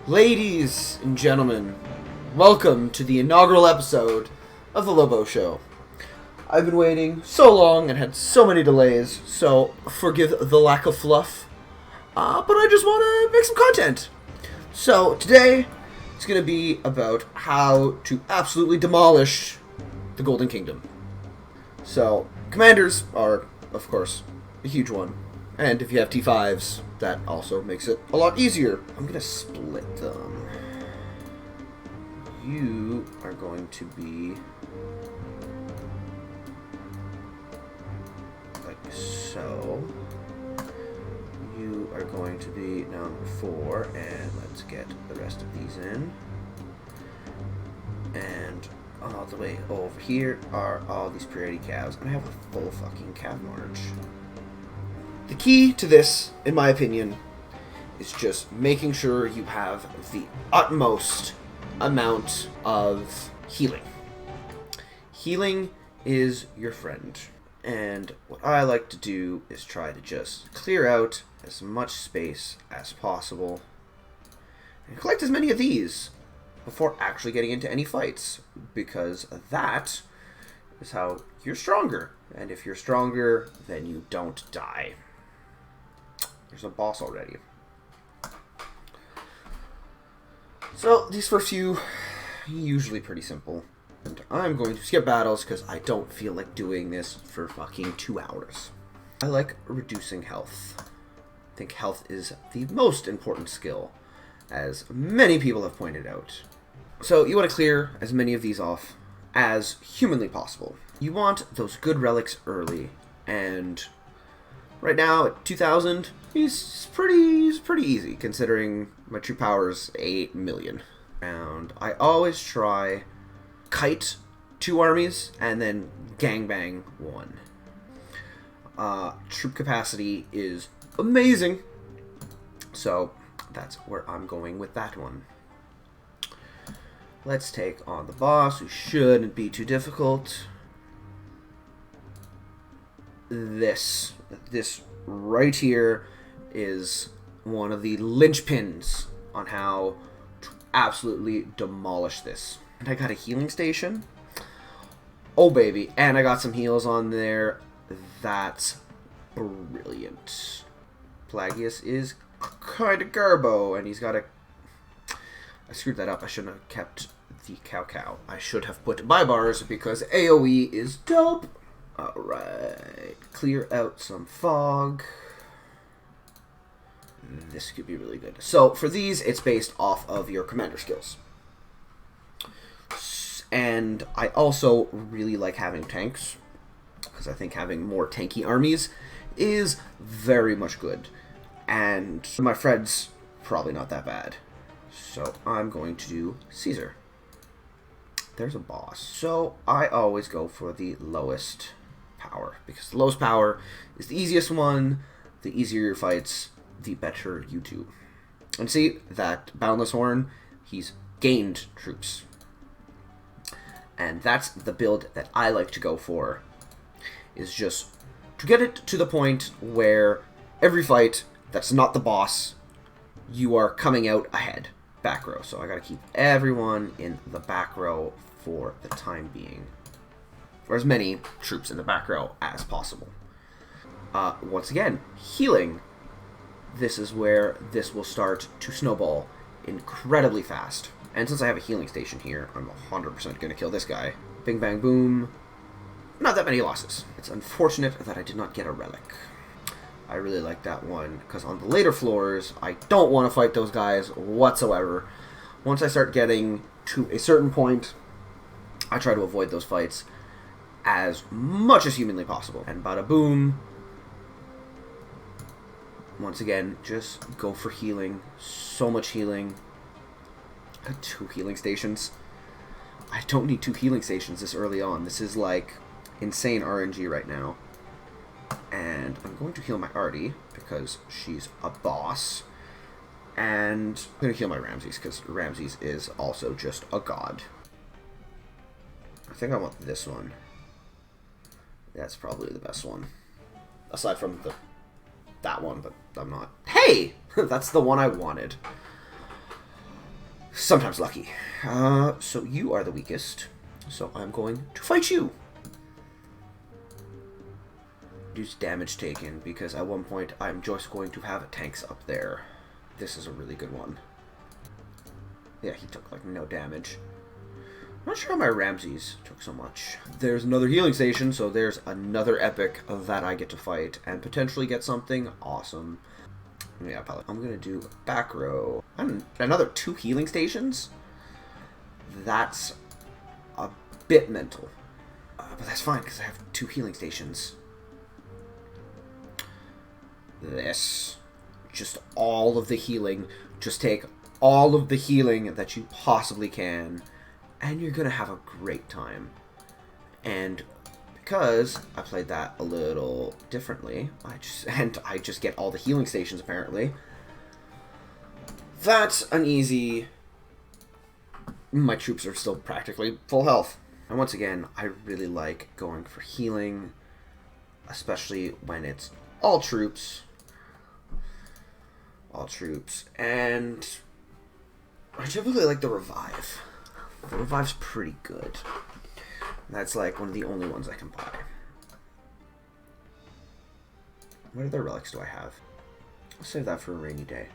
Ladies and gentlemen, welcome to the inaugural episode of the Lobo Show. I've been waiting so long and had so many delays, so forgive the lack of fluff, but I just want to make some content. So today, it's going to be about how to absolutely demolish the Golden Kingdom. So, commanders are, of course, a huge one. And if you have T5s, that also makes it a lot easier. I'm going to split them. You are going to be like so. You are going to be number 4, and let's get the rest of these in. And all the way over here are all these pretty calves, and I have a full fucking cav march. The key to this, in my opinion, is just making sure you have the utmost amount of healing. Healing is your friend. And what I like to do is try to just clear out as much space as possible and collect as many of these before actually getting into any fights, because that is how you're stronger. And if you're stronger, then you don't die. There's a boss already. So, these first few, usually pretty simple. And I'm going to skip battles because I don't feel like doing this for fucking 2 hours. I like reducing health. I think health is the most important skill, as many people have pointed out. So, you want to clear as many of these off as humanly possible. You want those good relics early, and right now at 2,000, he's pretty easy considering my true power is 8 million. And I always try kite 2 armies and then gangbang 1. Troop capacity is amazing, so that's where I'm going with that one. Let's take on the boss, who shouldn't be too difficult. This right here is one of the linchpins on how to absolutely demolish this. And I got a healing station. Oh baby, and I got some heals on there. That's brilliant. Pelagius is kind of garbo, and he's got a... I screwed that up. I shouldn't have kept the cow. I should have put buy bars because AoE is dope. Alright, clear out some fog. This could be really good. So for these, it's based off of your commander skills. And I also really like having tanks, because I think having more tanky armies is very much good. And my Fred's probably not that bad. So I'm going to do Caesar. There's a boss. So I always go for the lowest power, because the lowest power is the easiest one. The easier your fights, the better you do. And see, that Boundless Horn, he's gained troops. And that's the build that I like to go for, is just to get it to the point where every fight that's not the boss, you are coming out ahead. Back row. So I gotta keep everyone in the back row for the time being. For as many troops in the back row as possible. Once again, healing. This is where this will start to snowball incredibly fast. And since I have a healing station here, I'm 100% going to kill this guy. Bing, bang, boom. Not that many losses. It's unfortunate that I did not get a relic. I really like that one, because on the later floors, I don't want to fight those guys whatsoever. Once I start getting to a certain point, I try to avoid those fights as much as humanly possible. And bada boom. Once again, just go for healing. So much healing. 2 healing stations. I don't need 2 healing stations this early on. This is like insane RNG right now. And I'm going to heal my Artie because she's a boss. And I'm going to heal my Ramses because Ramses is also just a god. I think I want this one. That's probably the best one. Aside from that one, but I'm not. Hey! That's the one I wanted. sometimes lucky. So you are the weakest. So I'm going to fight you. Reduce damage taken, because at one point I'm just going to have tanks up there. This is a really good one. Yeah, he took like no damage. I'm not sure how my Ramses took so much. There's another healing station, so there's another epic that I get to fight and potentially get something awesome. Yeah, probably. I'm gonna do back row. Another 2 healing stations? That's a bit mental. But that's fine, because I have 2 healing stations. This. Just all of the healing. Just take all of the healing that you possibly can, and you're gonna have a great time. And because I played that a little differently, I just get all the healing stations apparently. That's an easy. My troops are still practically full health. And once again, I really like going for healing, especially when it's all troops. All troops. And I typically like the revive. The revive's pretty good. That's like one of the only ones I can buy. What other relics do I have? I'll save that for a rainy day.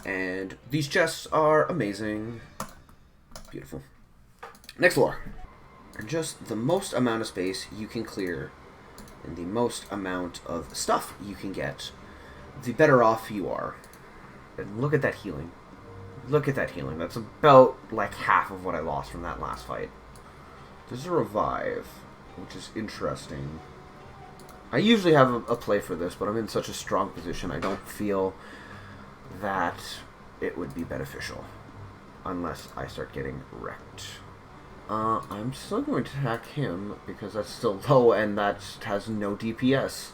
And these chests are amazing. Beautiful. Next floor. And just the most amount of space you can clear and the most amount of stuff you can get, the better off you are. And look at that healing. Look at that healing. That's about like half of what I lost from that last fight. There's a revive, which is interesting. I usually have a play for this, but I'm in such a strong position I don't feel that it would be beneficial unless I start getting wrecked. I'm still going to attack him because that's still low and that has no DPS.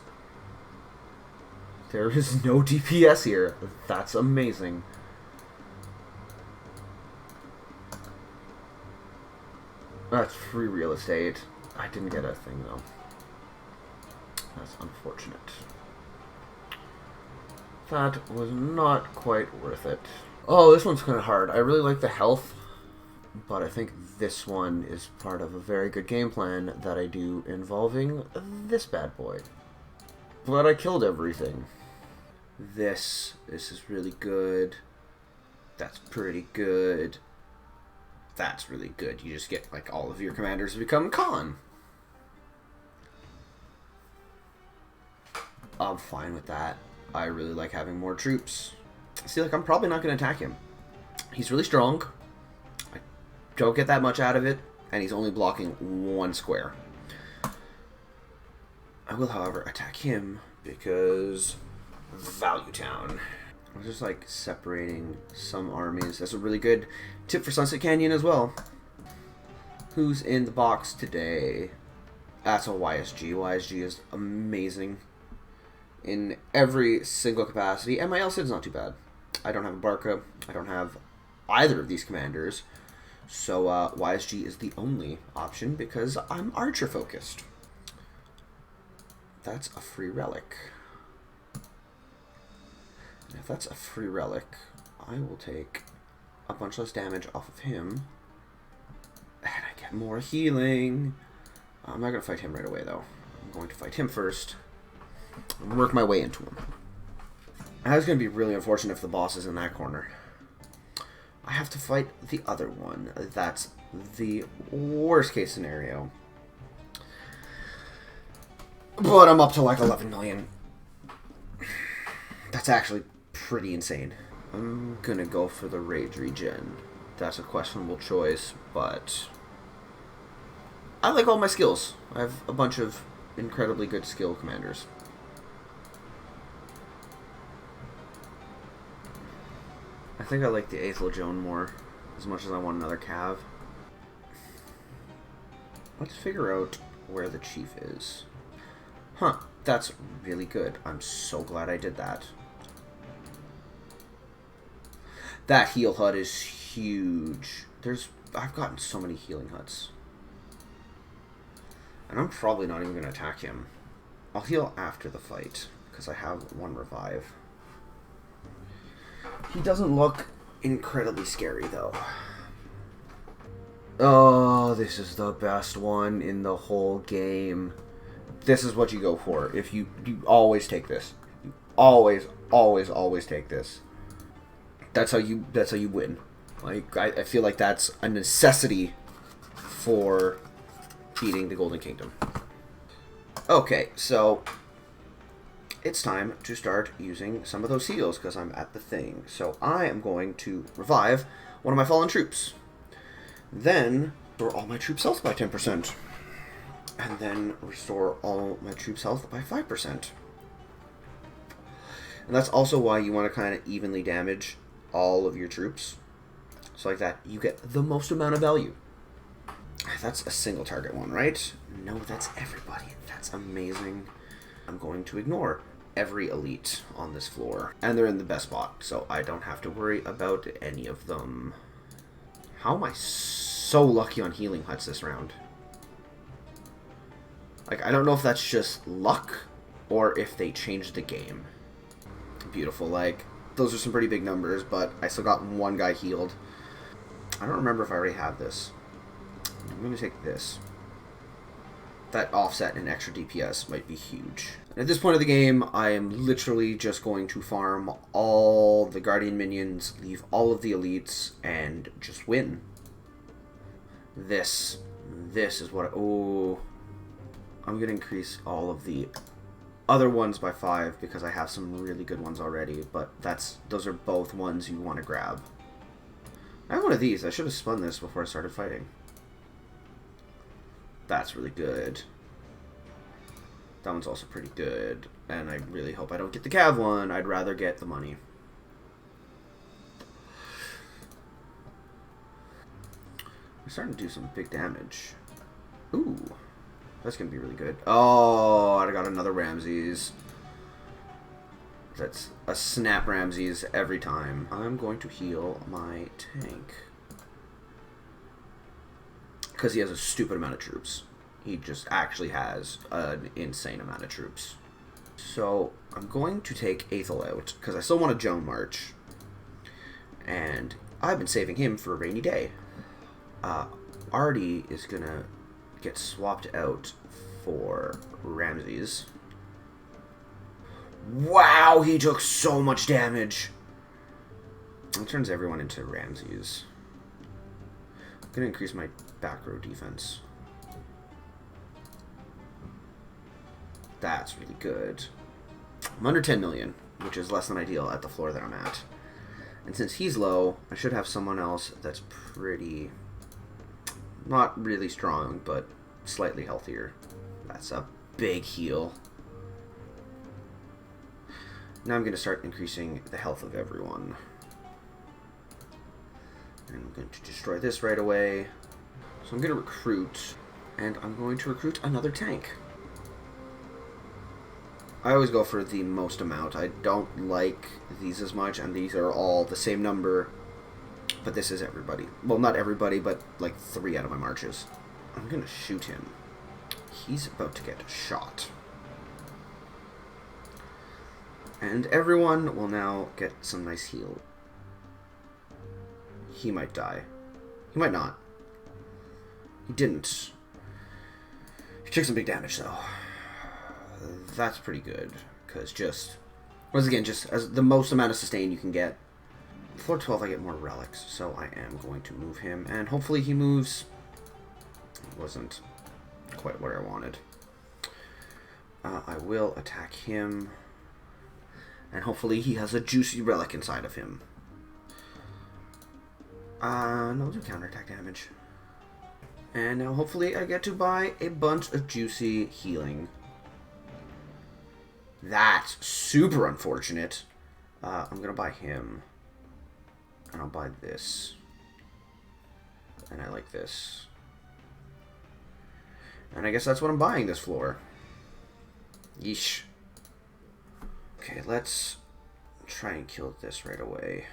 There is no DPS here. That's amazing. That's free real estate. I didn't get a thing though. That's unfortunate. That was not quite worth it. Oh, this one's kind of hard. I really like the health, but I think this one is part of a very good game plan that I do involving this bad boy. But I killed everything. This is really good. That's pretty good. That's really good. You just get like all of your commanders become Khan. I'm fine with that. I really like having more troops. See, like, I'm probably not going to attack him. He's really strong. I don't get that much out of it, and he's only blocking 1 square. I will, however, attack him because Value Town. I'm just, like, separating some armies. That's a really good tip for Sunset Canyon as well. Who's in the box today? That's a YSG. YSG is amazing in every single capacity, and my LCID's not too bad. I don't have a Barca. I don't have either of these commanders, so YSG is the only option because I'm Archer focused. That's a free relic. And if that's a free relic, I will take a bunch less damage off of him, and I get more healing. I'm not going to fight him right away, though. I'm going to fight him first and work my way into him. That's going to be really unfortunate if the boss is in that corner. I have to fight the other one. That's the worst case scenario. But I'm up to like 11 million. That's actually pretty insane. I'm going to go for the Rage Regen. That's a questionable choice, but I like all my skills. I have a bunch of incredibly good skill commanders. I think I like the Aethel Joan more, as much as I want another Cav. Let's figure out where the chief is. Huh, that's really good. I'm so glad I did that. That heal hut is huge. I've gotten so many healing huts. And I'm probably not even going to attack him. I'll heal after the fight, because I have 1 revive. He doesn't look incredibly scary, though. Oh, this is the best one in the whole game. This is what you go for. If you always take this. You always take this. That's how you win. Like, I feel like that's a necessity for beating the Golden Kingdom. Okay, so it's time to start using some of those heals because I'm at the thing. So I am going to revive one of my fallen troops. Then restore all my troops' health by 10%. And then restore all my troops' health by 5%. And that's also why you want to kind of evenly damage all of your troops. So like that, you get the most amount of value. That's a single target one, right? No, that's everybody. That's amazing. I'm going to ignore every elite on this floor. And they're in the best spot, so I don't have to worry about any of them. How am I so lucky on healing huts this round? Like, I don't know if that's just luck or if they changed the game. Beautiful. Like, those are some pretty big numbers, but I still got one guy healed. I don't remember if I already have this. I'm going to take this. That offset and extra DPS might be huge. At this point of the game, I am literally just going to farm all the Guardian minions, leave all of the elites, and just win. This is what I'm going to increase all of the other ones by 5 because I have some really good ones already, but those are both ones you want to grab. I have one of these. I should have spun this before I started fighting. That's really good. That one's also pretty good. And I really hope I don't get the Cav one. I'd rather get the money. We're starting to do some big damage. Ooh. That's going to be really good. Oh, I got another Ramses. That's a snap Ramses every time. I'm going to heal my tank. Because he has a stupid amount of troops. He just actually has an insane amount of troops. So I'm going to take Aethel out because I still want a Joan March. And I've been saving him for a rainy day. Artie is going to get swapped out for Ramses. Wow, he took so much damage. It turns everyone into Ramses. I'm going to increase my back row defense. That's really good. I'm under 10 million, which is less than ideal at the floor that I'm at. And since he's low, I should have someone else that's pretty... not really strong, but slightly healthier. That's a big heal. Now I'm going to start increasing the health of everyone. And I'm going to destroy this right away. So I'm going to recruit, and I'm going to recruit another tank. I always go for the most amount. I don't like these as much, and these are all the same number, but this is everybody. Well, not everybody, but like 3 out of my marches. I'm going to shoot him. He's about to get shot. And everyone will now get some nice heal. He might die. He might not. He didn't. He took some big damage, though. That's pretty good. Because just... once again, just as the most amount of sustain you can get. Floor 12, I get more relics. So I am going to move him. And hopefully he moves. It wasn't quite what I wanted. I will attack him. And hopefully he has a juicy relic inside of him. No, we'll do counterattack damage. And now hopefully I get to buy a bunch of juicy healing. That's super unfortunate. I'm going to buy him. And I'll buy this. And I like this. And I guess that's what I'm buying this floor. Yeesh. Okay, let's try and kill this right away.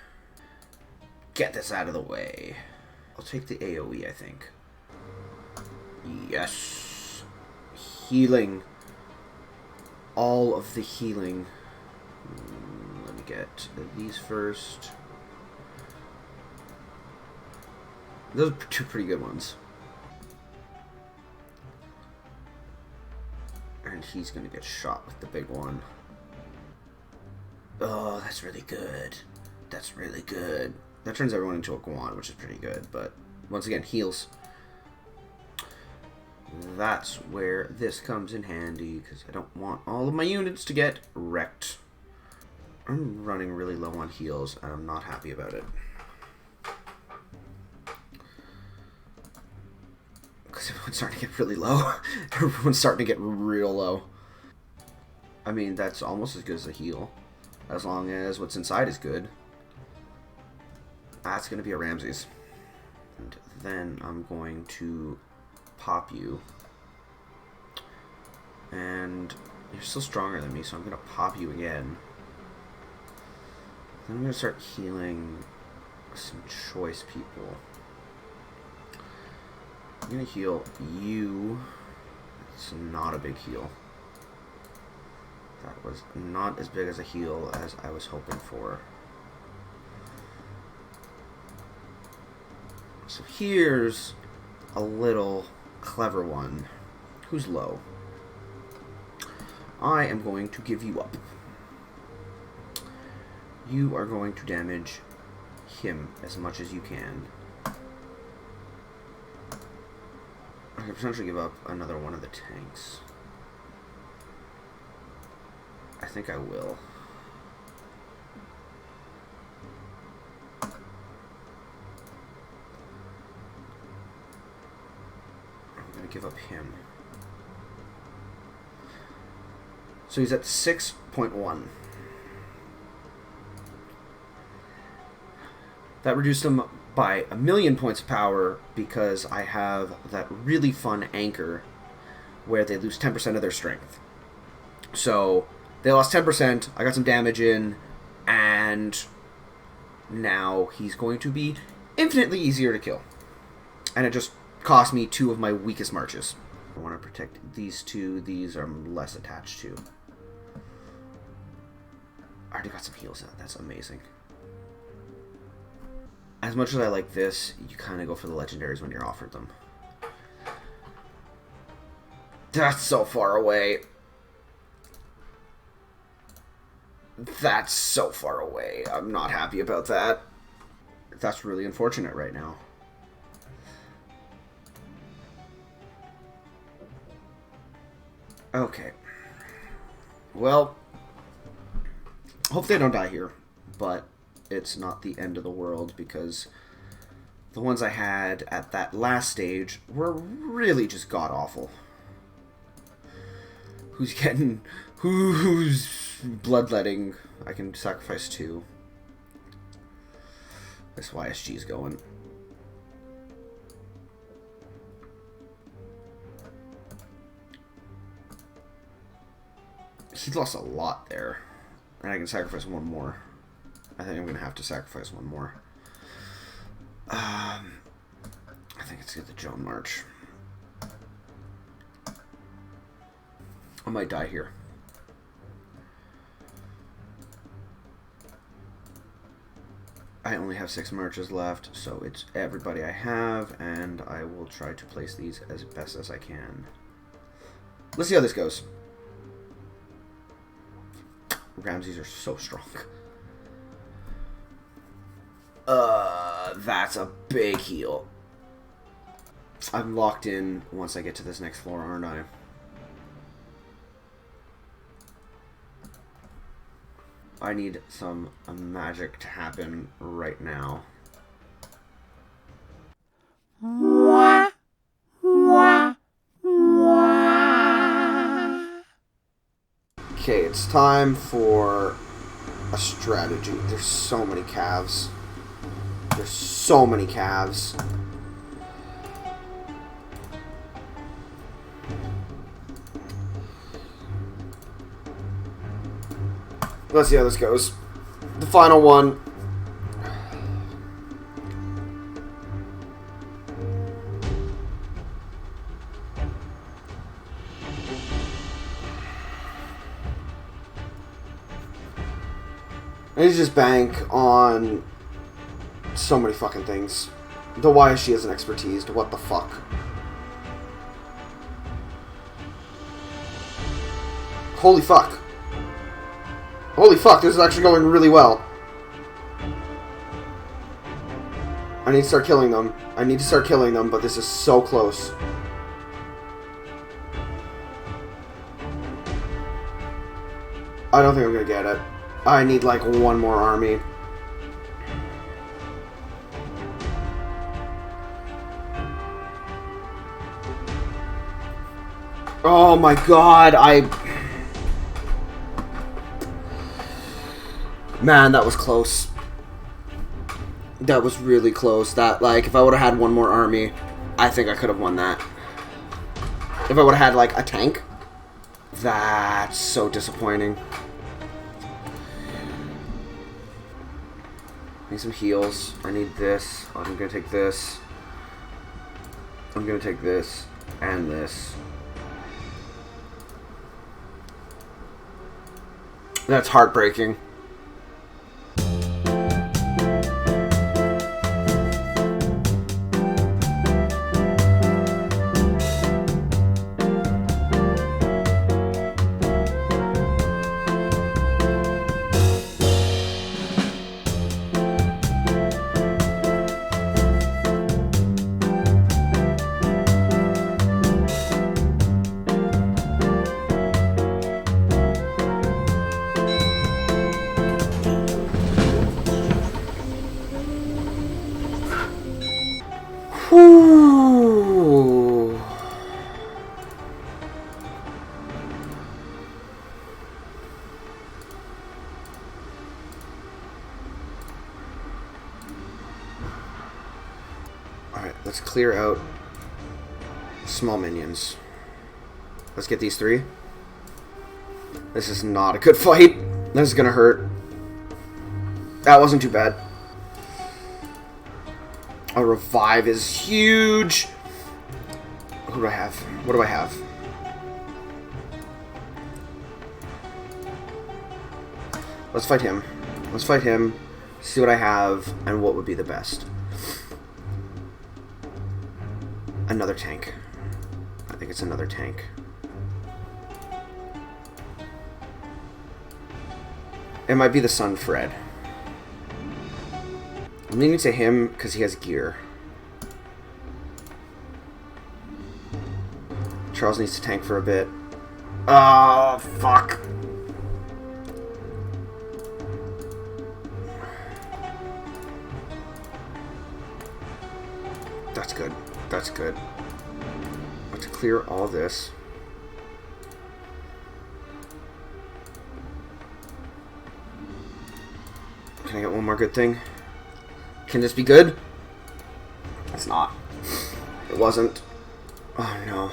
Get this out of the way. I'll take the AoE, I think. Yes. Healing. All of the healing. Let me get these first. Those are two pretty good ones. And he's gonna get shot with the big one. Oh, that's really good. That's really good. That turns everyone into a Guan, which is pretty good, but once again, heals. That's where this comes in handy, because I don't want all of my units to get wrecked. I'm running really low on heals, and I'm not happy about it. Because everyone's starting to get really low. Everyone's starting to get real low. I mean, that's almost as good as a heal. As long as what's inside is good. That's going to be a Ramses. And then I'm going to pop you. And you're still stronger than me, so I'm going to pop you again. Then I'm going to start healing some choice people. I'm going to heal you. It's not a big heal. That was not as big as a heal as I was hoping for. So here's a little clever one. Who's low? I am going to give you up. You are going to damage him as much as you can. I could potentially give up another one of the tanks. I think I will. I'm going to give up him. So he's at 6.1. That reduced him by 1,000,000 points of power because I have that really fun anchor where they lose 10% of their strength. So they lost 10%, I got some damage in, and now he's going to be infinitely easier to kill. And it just cost me 2 of my weakest marches. I want to protect these 2, these I'm less attached to. I already got some heals out, that's amazing. As much as I like this, you kind of go for the legendaries when you're offered them. That's so far away. That's so far away. I'm not happy about that. That's really unfortunate right now. Okay. Well, hopefully I don't die here, but it's not the end of the world because the ones I had at that last stage were really just god-awful. Who's bloodletting? I can sacrifice 2. This YSG's going. He lost a lot there. And I can sacrifice 1 more. I think I'm going to have to sacrifice 1 more. I think it's the Joan March. I might die here. I only have 6 marches left, so it's everybody I have, and I will try to place these as best as I can. Let's see how this goes. Ramses are so strong. That's a big heal. I'm locked in once I get to this next floor, aren't I? I need some magic to happen right now. Okay, it's time for a strategy. There's so many calves. There's so many calves. Let's see how this goes. The final one. I need to just bank on so many fucking things. The why she isn't expertised. What the fuck? Holy fuck. Holy fuck, this is actually going really well. I need to start killing them. I need to start killing them, but this is so close. I don't think I'm gonna get it. I need like one more army. Oh my god, Man, that was close. That was really close. That, like, if I would have had one more army, I think I could have won that. If I would have had, like, a tank. That's so disappointing. I need some heals. I need this. I'm gonna take this. I'm gonna take this. And this. That's heartbreaking. Whew. Alright, let's clear out small minions. Let's get these 3. This is not a good fight. This is gonna hurt. That wasn't too bad. A revive is huge. Who do I have? What do I have? Let's fight him. Let's fight him. See what I have and what would be the best. Another tank. I think it's another tank. It might be the Sun Fred. I'm leaning to him because he has gear. Charles needs to tank for a bit. Oh, fuck. That's good. That's good. Let's clear all this. Can I get one more good thing? Can this be good? It's not. It wasn't. Oh, no.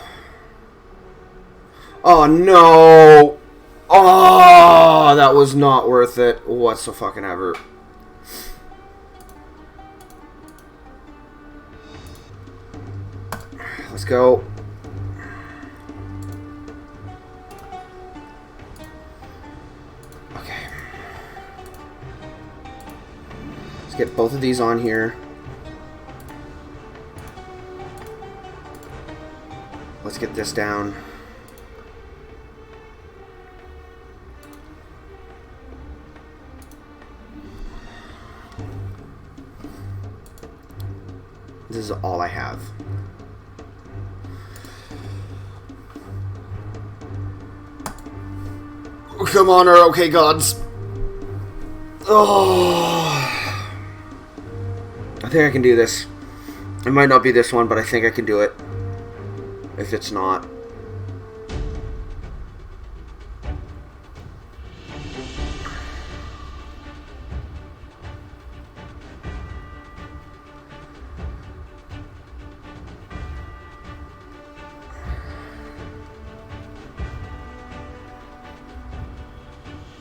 Oh, no! Oh, that was not worth it whatsoever. Let's go. Okay. Let's get both of these on here. Let's get this down. This is all I have. Come on, our okay gods. Oh. I think I can do this. It might not be this one, but I think I can do it. If it's not.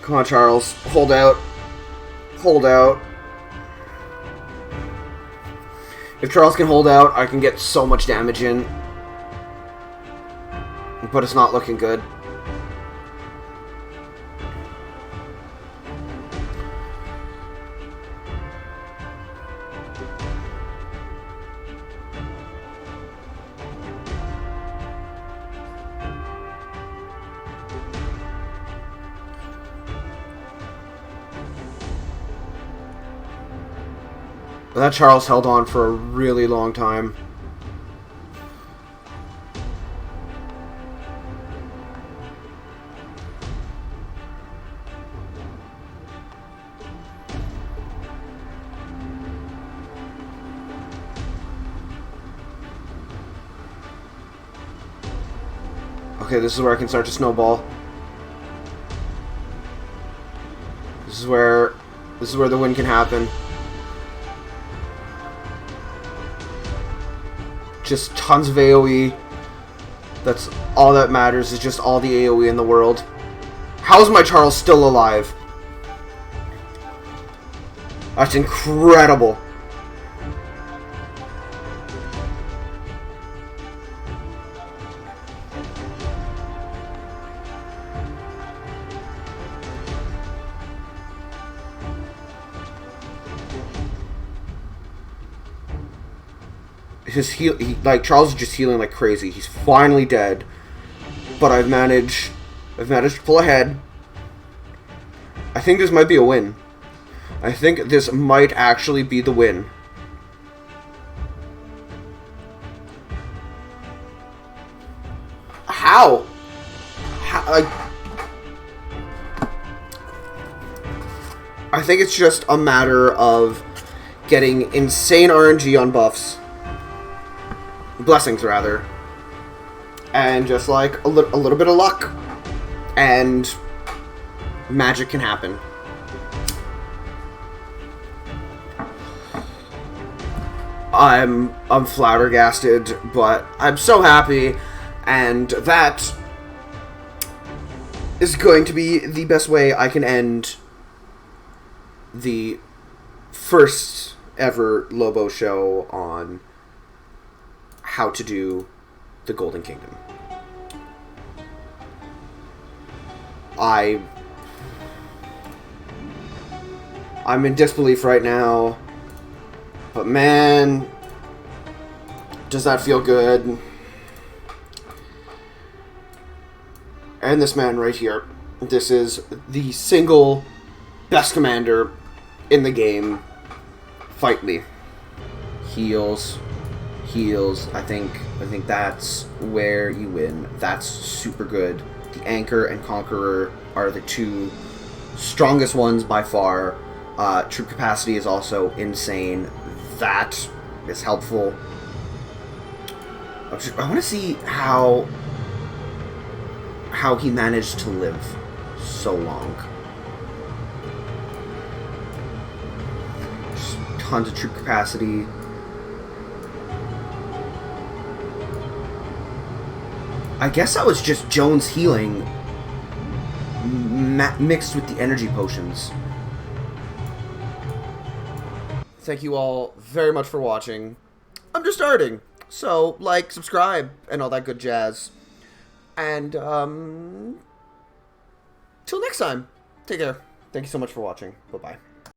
Come on, Charles. Hold out. Hold out. If Charles can hold out, I can get so much damage in. But it's not looking good. That Charles held on for a really long time. Okay, this is where I can start to snowball. This is where the win can happen. Just tons of AoE. That's all that matters, is just all the AoE in the world. How is my Charles still alive? That's incredible. Charles is just healing like crazy. He's finally dead, but I've managed to pull ahead. I think this might be a win. I think this might actually be the win. How? I think it's just a matter of getting insane RNG on buffs. Blessings, rather. And just like a little bit of luck. And magic can happen. I'm flabbergasted, but I'm so happy, and that is going to be the best way I can end the first ever Lobo show on how to do the Golden Kingdom. I'm in disbelief right now, but man, does that feel good. And this man right here, this is the single best commander in the game. Fight me. Heals. I think that's where you win. That's super good. The Anchor and Conqueror are the two strongest ones by far. Troop capacity is also insane. That is helpful. I want to see how he managed to live so long. Just tons of troop capacity. I guess that was just Jones healing mixed with the energy potions. Thank you all very much for watching. I'm just starting, so like, subscribe, and all that good jazz. And till next time, take care. Thank you so much for watching. Bye-bye.